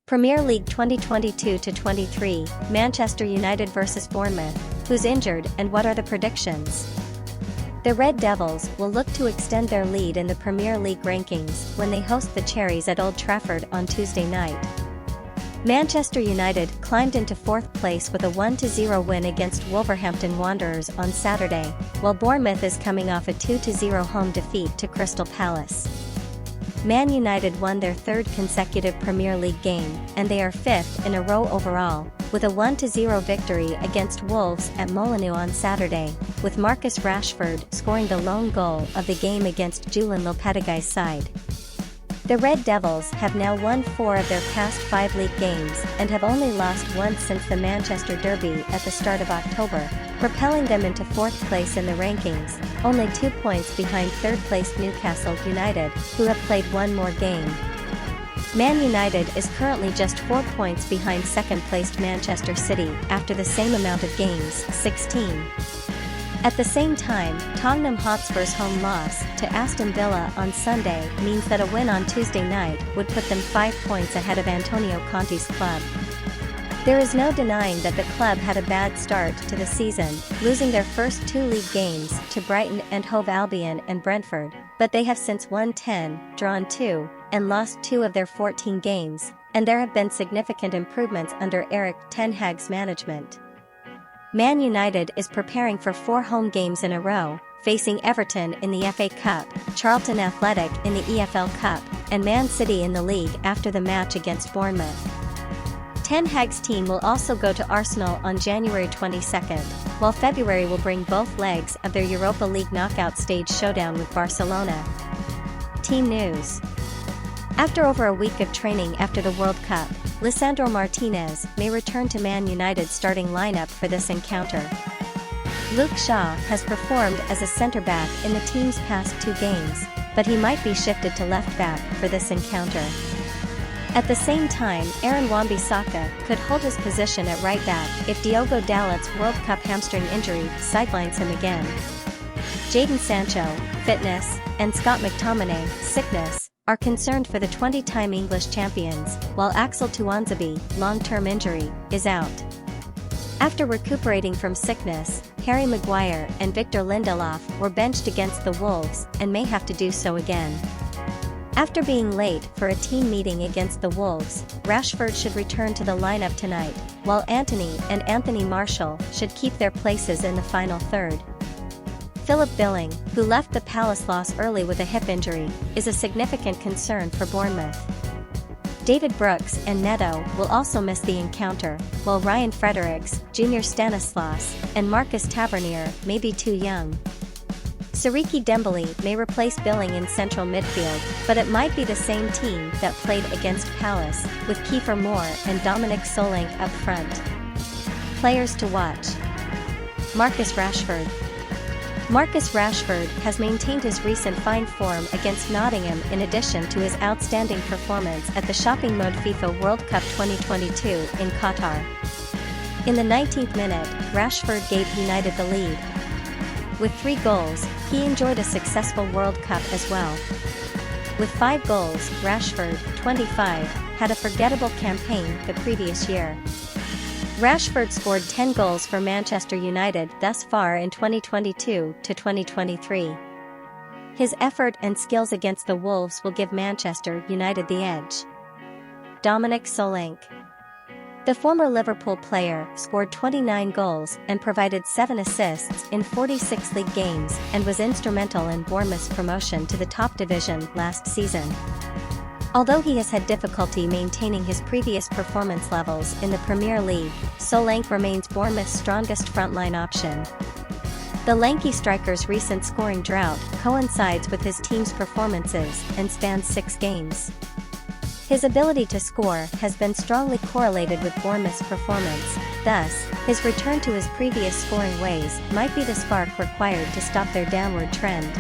Premier League 2022-23, Manchester United vs Bournemouth, who's injured and what are the predictions? The Red Devils will look to extend their lead in the Premier League rankings when they host the Cherries at Old Trafford on Tuesday night. Manchester United climbed into fourth place with a 1-0 win against Wolverhampton Wanderers on Saturday, while Bournemouth is coming off a 2-0 home defeat to Crystal Palace. Man United won their third consecutive Premier League game, and they are fifth in a row overall, with a 1-0 victory against Wolves at Molineux on Saturday, with Marcus Rashford scoring the lone goal of the game against Julen Lopeteguy's side. The Red Devils have now won 4 of their past 5 league games and have only lost once since the Manchester Derby at the start of October, propelling them into 4th place in the rankings, only 2 points behind 3rd place Newcastle United, who have played 1 more game. Man United is currently just 4 points behind 2nd placed Manchester City after the same amount of games, 16. At the same time, Tottenham Hotspur's home loss to Aston Villa on Sunday means that a win on Tuesday night would put them 5 points ahead of Antonio Conte's club. There is no denying that the club had a bad start to the season, losing their first 2 league games to Brighton and Hove Albion and Brentford, but they have since won 10, drawn 2, and lost 2 of their 14 games, and there have been significant improvements under Erik ten Hag's management. Man United is preparing for 4 home games in a row, facing Everton in the FA Cup, Charlton Athletic in the EFL Cup, and Man City in the league after the match against Bournemouth. Ten Hag's team will also go to Arsenal on January 22nd, while February will bring both legs of their Europa League knockout stage showdown with Barcelona. Team news. After over a week of training after the World Cup, Lisandro Martinez may return to Man United's starting lineup for this encounter. Luke Shaw has performed as a centre-back in the team's past 2 games, but he might be shifted to left-back for this encounter. At the same time, Aaron Wan-Bissaka could hold his position at right-back if Diogo Dalot's World Cup hamstring injury sidelines him again. Jadon Sancho, fitness, and Scott McTominay, sickness, are concerned for the 20-time English champions, while Axel Tuanzebe, long-term injury, is out. After recuperating from sickness, Harry Maguire and Victor Lindelof were benched against the Wolves and may have to do so again. After being late for a team meeting against the Wolves, Rashford should return to the lineup tonight, while Antony and Anthony Martial should keep their places in the final third. Philip Billing, who left the Palace loss early with a hip injury, is a significant concern for Bournemouth. David Brooks and Neto will also miss the encounter, while Ryan Fredericks, Junior Stanislas, and Marcus Tavernier may be too young. Siriki Dembele may replace Billing in central midfield, but it might be the same team that played against Palace, with Kiefer Moore and Dominic Solanke up front. Players to watch. Marcus Rashford. Marcus Rashford has maintained his recent fine form against Nottingham in addition to his outstanding performance at the Shopping Mode FIFA World Cup 2022 in Qatar. In the 19th minute, Rashford gave United the lead. With 3 goals, he enjoyed a successful World Cup as well. With 5 goals, Rashford, 25, had a forgettable campaign the previous year. Rashford scored 10 goals for Manchester United thus far in 2022-2023. His effort and skills against the Wolves will give Manchester United the edge. Dominic Solanke. The former Liverpool player scored 29 goals and provided 7 assists in 46 league games and was instrumental in Bournemouth's promotion to the top division last season. Although he has had difficulty maintaining his previous performance levels in the Premier League, Solanke remains Bournemouth's strongest frontline option. The lanky striker's recent scoring drought coincides with his team's performances and spans 6 games. His ability to score has been strongly correlated with Bournemouth's performance, thus, his return to his previous scoring ways might be the spark required to stop their downward trend.